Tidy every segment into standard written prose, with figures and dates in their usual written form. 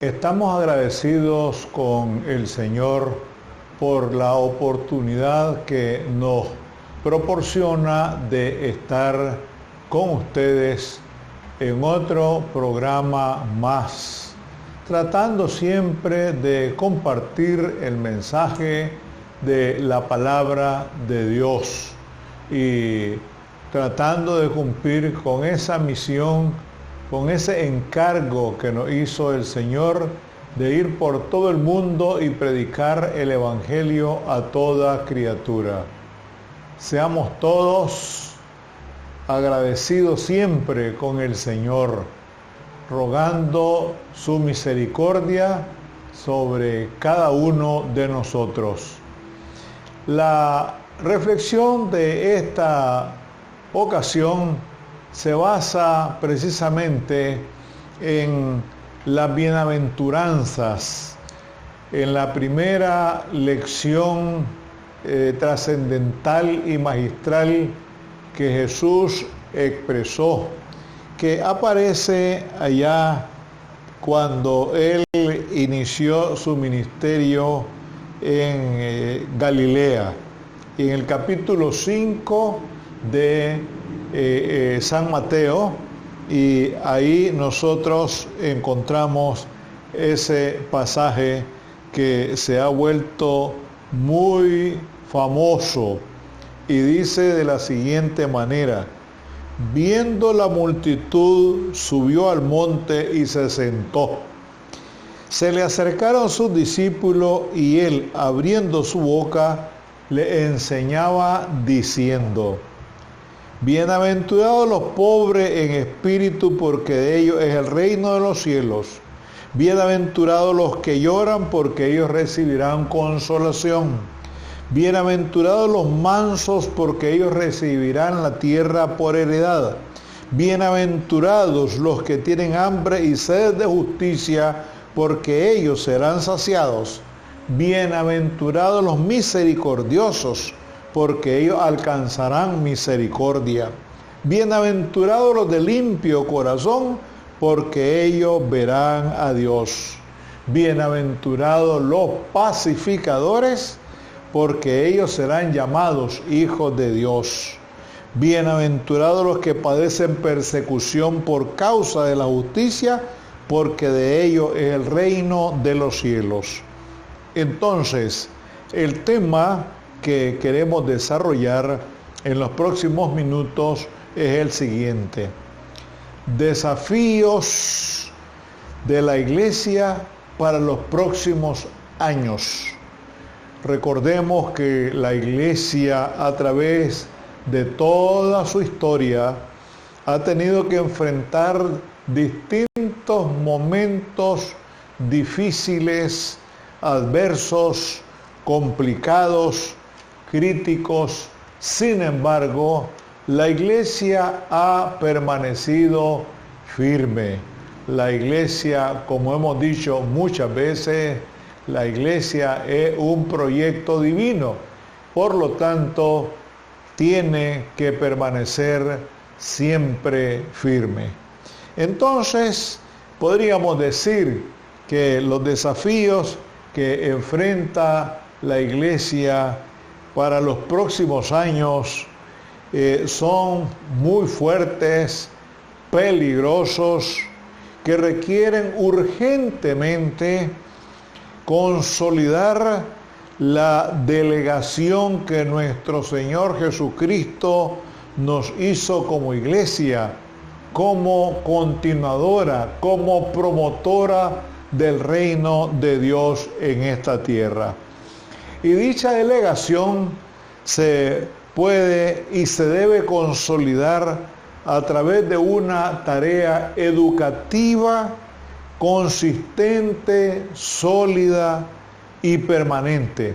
Estamos agradecidos con el Señor por la oportunidad que nos proporciona de estar con ustedes en otro programa más, tratando siempre de compartir el mensaje de la palabra de Dios y tratando de cumplir con esa misión, con ese encargo que nos hizo el Señor de ir por todo el mundo y predicar el Evangelio a toda criatura. Seamos todos agradecidos siempre con el Señor, rogando su misericordia sobre cada uno de nosotros. La reflexión de esta ocasión se basa precisamente en las bienaventuranzas, en la primera lección trascendental y magistral que Jesús expresó, que aparece allá cuando Él inició su ministerio en Galilea, en el capítulo 5 de San Mateo, y ahí nosotros encontramos ese pasaje que se ha vuelto muy famoso y dice de la siguiente manera: viendo la multitud, subió al monte y se sentó. Se le acercaron sus discípulos y él, abriendo su boca, le enseñaba diciendo: bienaventurados los pobres en espíritu, porque de ellos es el reino de los cielos. Bienaventurados los que lloran, porque ellos recibirán consolación. Bienaventurados los mansos, porque ellos recibirán la tierra por heredad. Bienaventurados los que tienen hambre y sed de justicia, porque ellos serán saciados. Bienaventurados los misericordiosos, porque ellos alcanzarán misericordia. Bienaventurados los de limpio corazón, porque ellos verán a Dios. Bienaventurados los pacificadores, porque ellos serán llamados hijos de Dios. Bienaventurados los que padecen persecución por causa de la justicia, porque de ellos es el reino de los cielos. Entonces, el tema que queremos desarrollar en los próximos minutos es el siguiente: desafíos de la iglesia para los próximos años. Recordemos que la iglesia, a través de toda su historia, ha tenido que enfrentar distintos momentos difíciles, adversos, complicados, críticos. Sin embargo, la iglesia ha permanecido firme. La iglesia, como hemos dicho muchas veces, la iglesia es un proyecto divino. Por lo tanto, tiene que permanecer siempre firme. Entonces, podríamos decir que los desafíos que enfrenta la iglesia para los próximos años son muy fuertes, peligrosos, que requieren urgentemente consolidar la delegación que nuestro Señor Jesucristo nos hizo como iglesia, como continuadora, como promotora del reino de Dios en esta tierra. Y dicha delegación se puede y se debe consolidar a través de una tarea educativa consistente, sólida y permanente.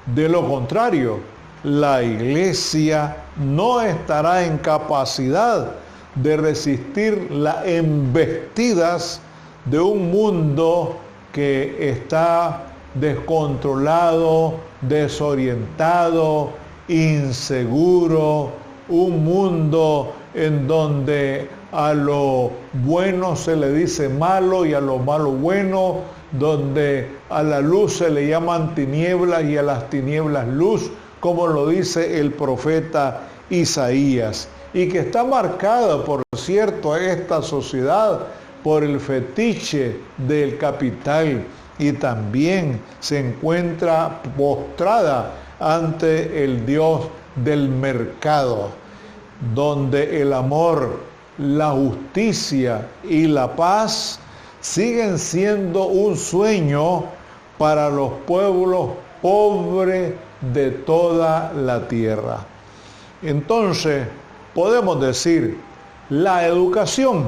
De lo contrario, la iglesia no estará en capacidad de resistir las embestidas de un mundo que está descontrolado, desorientado, inseguro, un mundo en donde a lo bueno se le dice malo y a lo malo bueno, donde a la luz se le llaman tinieblas y a las tinieblas luz, como lo dice el profeta Isaías, y que está marcada, por cierto, esta sociedad por el fetiche del capital, y también se encuentra postrada ante el Dios del mercado, donde el amor, la justicia y la paz siguen siendo un sueño para los pueblos pobres de toda la tierra. Entonces, podemos decir, la educación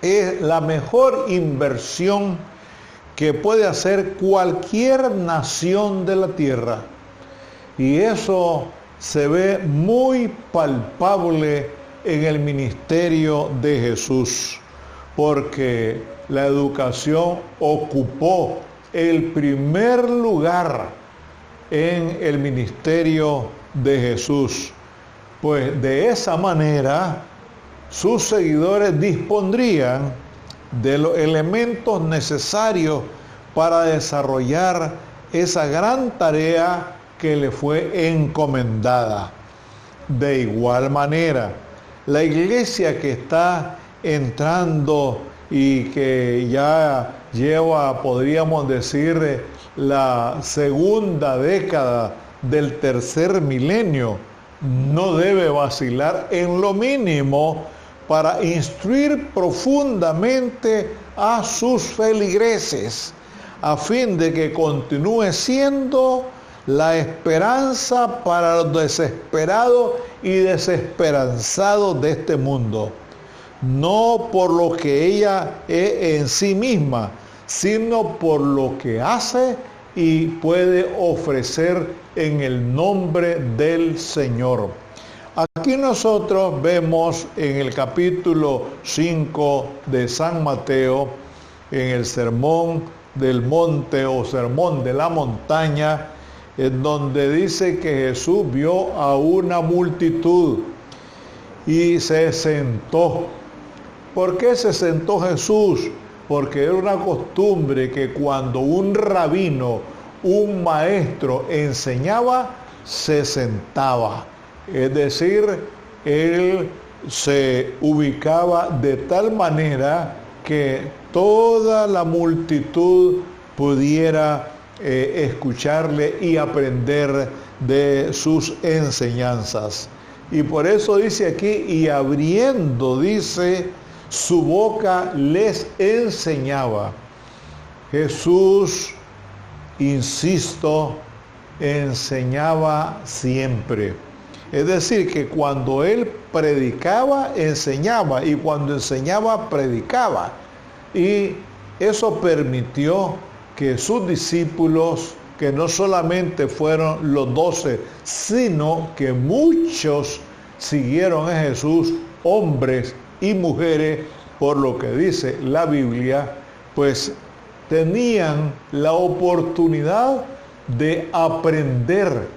es la mejor inversión que puede hacer cualquier nación de la tierra. Y eso se ve muy palpable en el ministerio de Jesús, porque la educación ocupó el primer lugar en el ministerio de Jesús. Pues de esa manera sus seguidores dispondrían de los elementos necesarios para desarrollar esa gran tarea que le fue encomendada. De igual manera, la iglesia que está entrando y que ya lleva, podríamos decir, la segunda década del tercer milenio, no debe vacilar en lo mínimo para instruir profundamente a sus feligreses, a fin de que continúe siendo la esperanza para los desesperados y desesperanzados de este mundo, no por lo que ella es en sí misma, sino por lo que hace y puede ofrecer en el nombre del Señor. Aquí nosotros vemos en el capítulo 5 de San Mateo, en el Sermón del Monte o Sermón de la Montaña, en donde dice que Jesús vio a una multitud y se sentó. ¿Por qué se sentó Jesús? Porque era una costumbre que cuando un rabino, un maestro enseñaba, se sentaba. Es decir, él se ubicaba de tal manera que toda la multitud pudiera escucharle y aprender de sus enseñanzas. Y por eso dice aquí, y abriendo, dice, su boca les enseñaba. Jesús, insisto, enseñaba siempre. Es decir, que cuando él predicaba, enseñaba, y cuando enseñaba, predicaba. Y eso permitió que sus discípulos, que no solamente fueron los 12, sino que muchos siguieron a Jesús, hombres y mujeres, por lo que dice la Biblia, pues tenían la oportunidad de aprender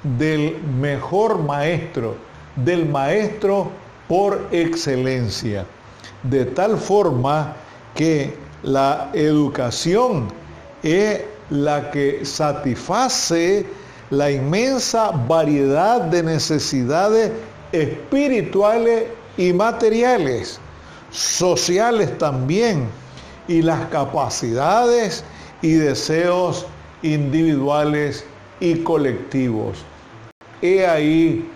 del mejor maestro, del maestro por excelencia, de tal forma que la educación es la que satisface la inmensa variedad de necesidades espirituales y materiales, sociales también, y las capacidades y deseos individuales y colectivos. He ahí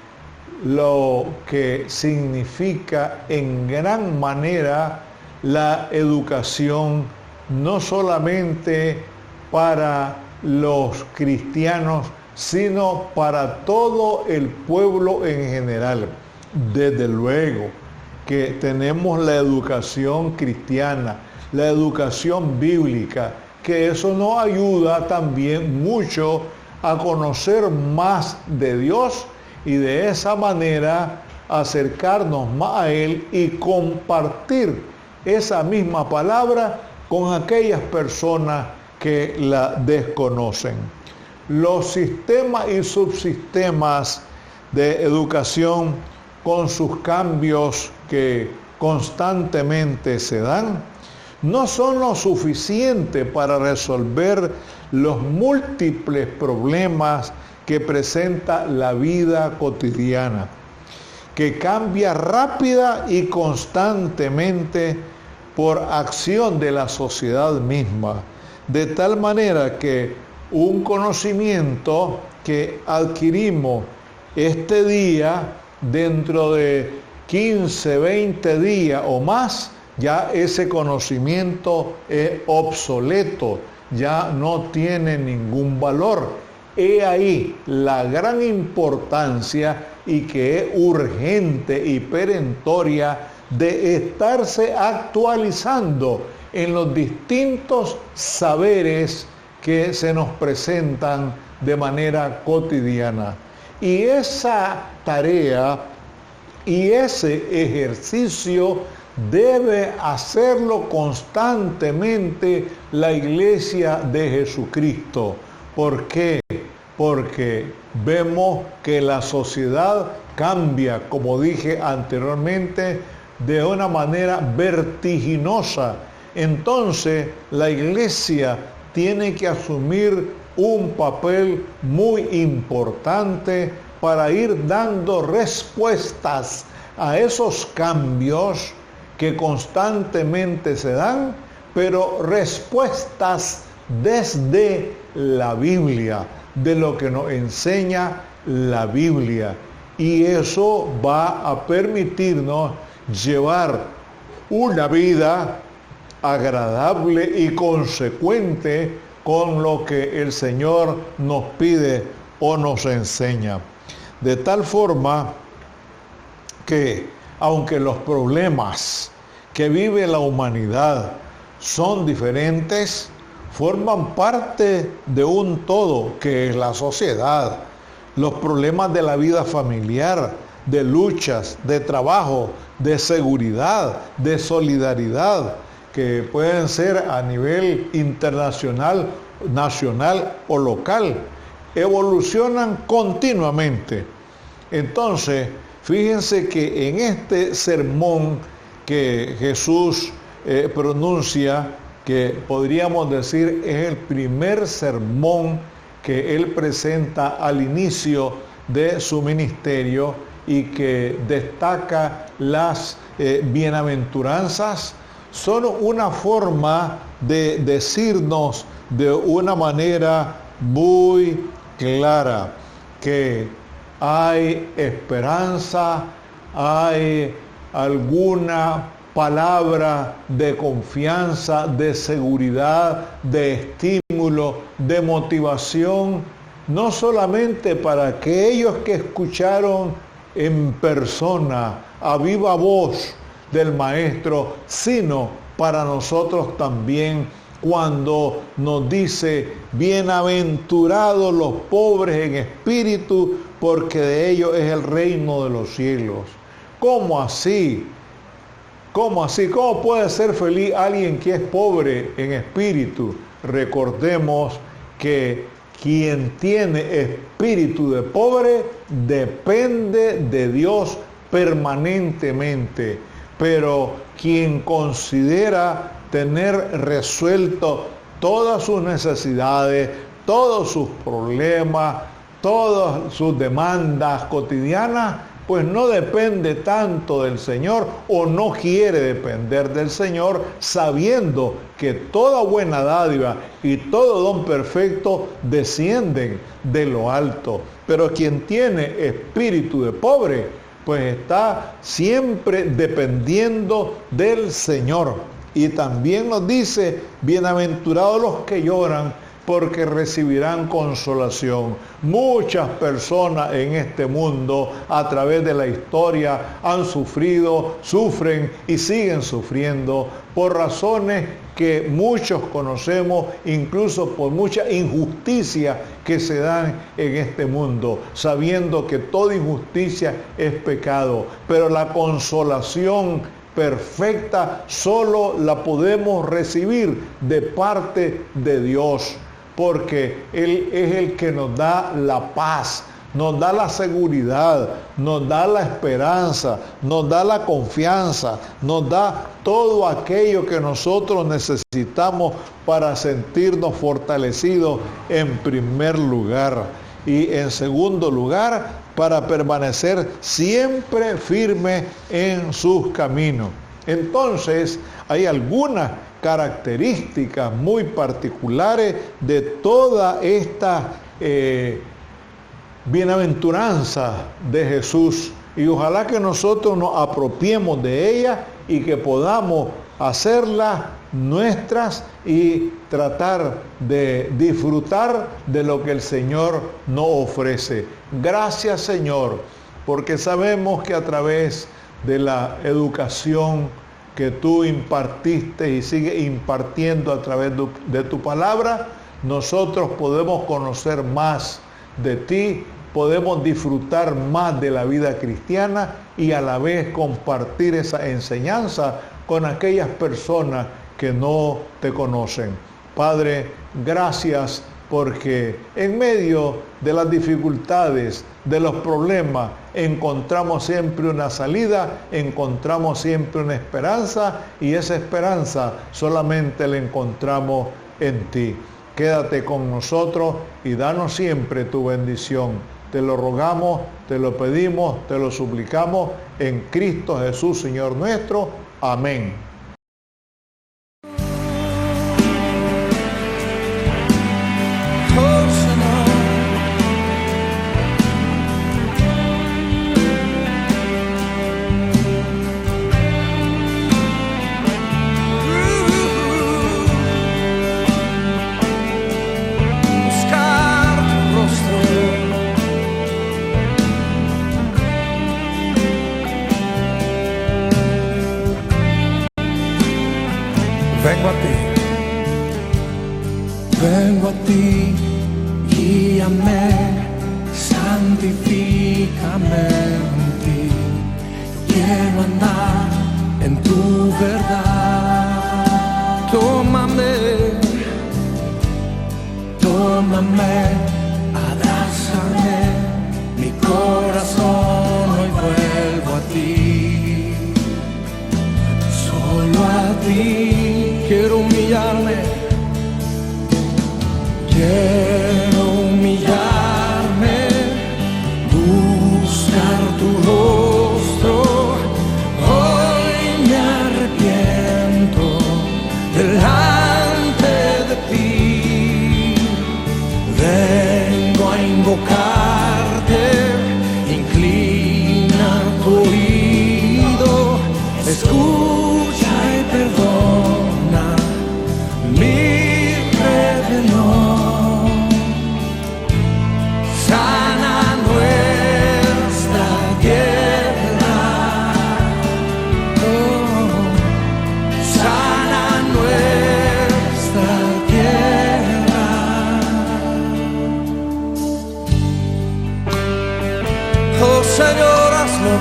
lo que significa en gran manera la educación, no solamente para los cristianos, sino para todo el pueblo en general. Desde luego que tenemos la educación cristiana, la educación bíblica, que eso nos ayuda también mucho a conocer más de Dios y de esa manera acercarnos más a Él y compartir esa misma palabra con aquellas personas que la desconocen. Los sistemas y subsistemas de educación, con sus cambios que constantemente se dan, no son lo suficiente para resolver los múltiples problemas que presenta la vida cotidiana, que cambia rápida y constantemente por acción de la sociedad misma, de tal manera que un conocimiento que adquirimos este día, dentro de 15, 20 días o más, ya ese conocimiento es obsoleto, ya no tiene ningún valor. He ahí la gran importancia y que es urgente y perentoria de estarse actualizando en los distintos saberes que se nos presentan de manera cotidiana. Y esa tarea y ese ejercicio debe hacerlo constantemente la Iglesia de Jesucristo. ¿Por qué? Porque vemos que la sociedad cambia, como dije anteriormente, de una manera vertiginosa. Entonces, la Iglesia tiene que asumir un papel muy importante para ir dando respuestas a esos cambios que constantemente se dan, pero respuestas desde la Biblia, de lo que nos enseña la Biblia. Y eso va a permitirnos llevar una vida agradable y consecuente con lo que el Señor nos pide o nos enseña. De tal forma que, aunque los problemas que vive la humanidad son diferentes, forman parte de un todo que es la sociedad. Los problemas de la vida familiar, de luchas, de trabajo, de seguridad, de solidaridad, que pueden ser a nivel internacional, nacional o local, evolucionan continuamente. Entonces, fíjense que en este sermón que Jesús pronuncia, que podríamos decir es el primer sermón que él presenta al inicio de su ministerio y que destaca las bienaventuranzas, son una forma de decirnos de una manera muy clara que hay esperanza, hay alguna palabra de confianza, de seguridad, de estímulo, de motivación, no solamente para aquellos que escucharon en persona, a viva voz del Maestro, sino para nosotros también, cuando nos dice: bienaventurados los pobres en espíritu, porque de ellos es el reino de los cielos. ¿Cómo así? ¿Cómo así? ¿Cómo puede ser feliz alguien que es pobre en espíritu? Recordemos que quien tiene espíritu de pobre depende de Dios permanentemente, pero quien considera tener resuelto todas sus necesidades, todos sus problemas, todas sus demandas cotidianas, pues no depende tanto del Señor o no quiere depender del Señor, sabiendo que toda buena dádiva y todo don perfecto descienden de lo alto. Pero quien tiene espíritu de pobre, pues está siempre dependiendo del Señor. Y también nos dice: bienaventurados los que lloran, porque recibirán consolación. Muchas personas en este mundo, a través de la historia, han sufrido, sufren y siguen sufriendo por razones que muchos conocemos, incluso por mucha injusticia que se dan en este mundo, sabiendo que toda injusticia es pecado, pero la consolación perfecta solo la podemos recibir de parte de Dios, porque Él es el que nos da la paz, nos da la seguridad, nos da la esperanza, nos da la confianza, nos da todo aquello que nosotros necesitamos para sentirnos fortalecidos en primer lugar. Y en segundo lugar, para permanecer siempre firme en sus caminos. Entonces, hay algunas características muy particulares de toda esta bienaventuranza de Jesús. Y ojalá que nosotros nos apropiemos de ella y que podamos hacerlas nuestras y tratar de disfrutar de lo que el Señor nos ofrece. Gracias, Señor, porque sabemos que a través de la educación que tú impartiste y sigues impartiendo a través de tu palabra, nosotros podemos conocer más de ti, podemos disfrutar más de la vida cristiana y a la vez compartir esa enseñanza con aquellas personas que no te conocen. Padre, gracias porque en medio de las dificultades, de los problemas, encontramos siempre una salida, encontramos siempre una esperanza y esa esperanza solamente la encontramos en ti. Quédate con nosotros y danos siempre tu bendición. Te lo rogamos, te lo pedimos, te lo suplicamos en Cristo Jesús, Señor nuestro. Amén. Vengo a ti, guíame, santifícame en ti. Quiero andar en tu verdad. Tómame, abrázame, mi corazón hoy vuelvo a ti. Solo a ti quiero humillarme. Quiero humillarme, buscar tu rostro. Hoy me arrepiento delante de ti. Vengo a invocarte, inclina tu oído, escucha y perdona mi rebelión. Señor, hazlo.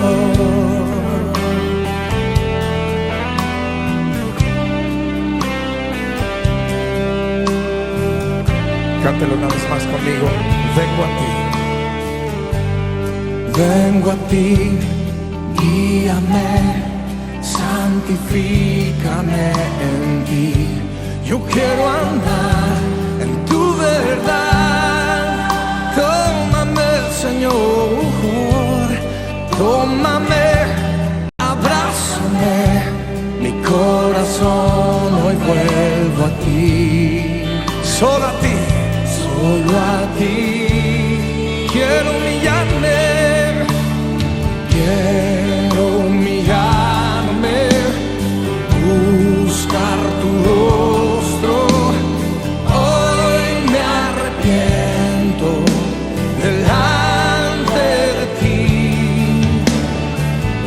Cántelo una vez más conmigo. Vengo a ti, guíame, santifícame en ti. Yo quiero andar en tu verdad. Tómame, Señor. Tómame, abrázame, mi corazón hoy vuelvo a ti. Solo a ti, quiero humillarme, buscar tu rostro. Hoy me arrepiento delante de ti.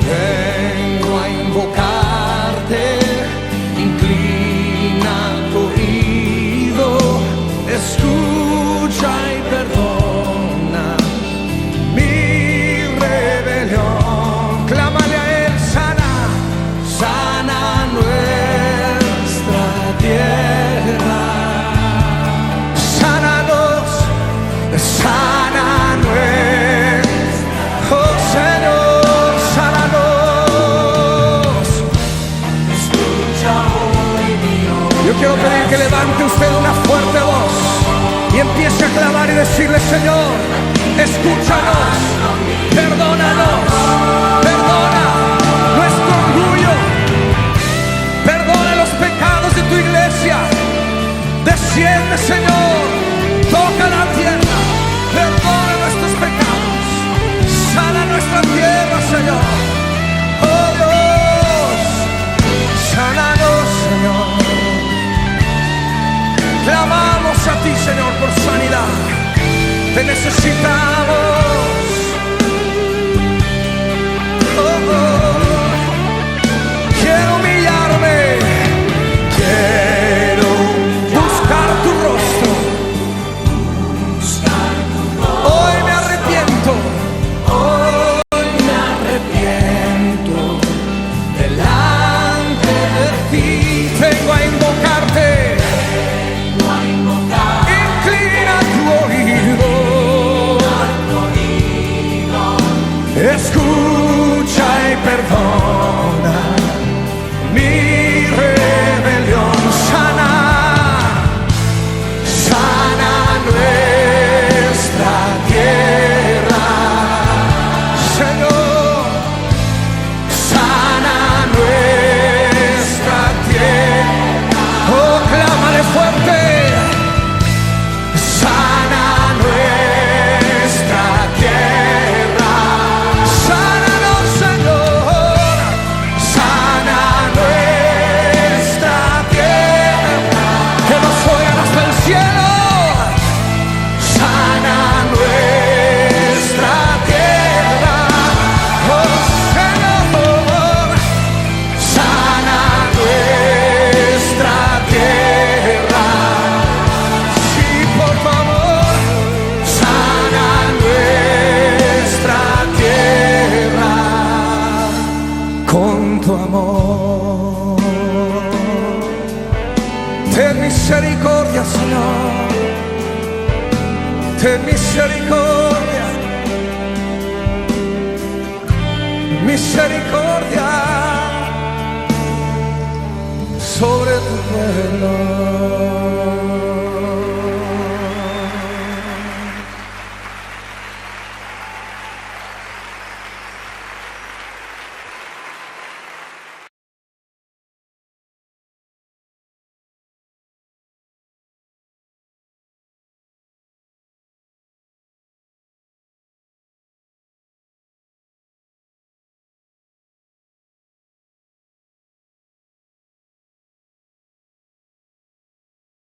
Vengo a invocarte, inclina tu oído, escucha y perdona. que levante usted una fuerte voz y empiece a clamar y decirle: Señor, escúchanos, perdónanos, perdona nuestro orgullo, perdona los pecados de tu iglesia. Desciende, Señor, toca la tierra, perdona nuestros pecados, sana nuestra tierra, Señor. Oh Dios, sánanos, Señor. Clamamos a ti, Señor, por sanidad. Te necesitamos. Oh, oh. Quiero humillarme. Quiero buscar tu rostro. Hoy me arrepiento. Hoy me arrepiento. Delante de ti vengo a invocarte. Escucha y perdona mi rebelión. Sana, sana nuestra tierra, Señor. Sana nuestra tierra. Oh, clámale fuerte. Sana nuestra tierra. Sánanos, Señor, sana nuestra tierra, que nos oigan hasta el cielo. Sana nuestra tierra, oh Señor, sana nuestra tierra. Sí, por favor, sana nuestra tierra con tu amor. Ten misericordia, Señor, ten misericordia, misericordia sobre tu pueblo.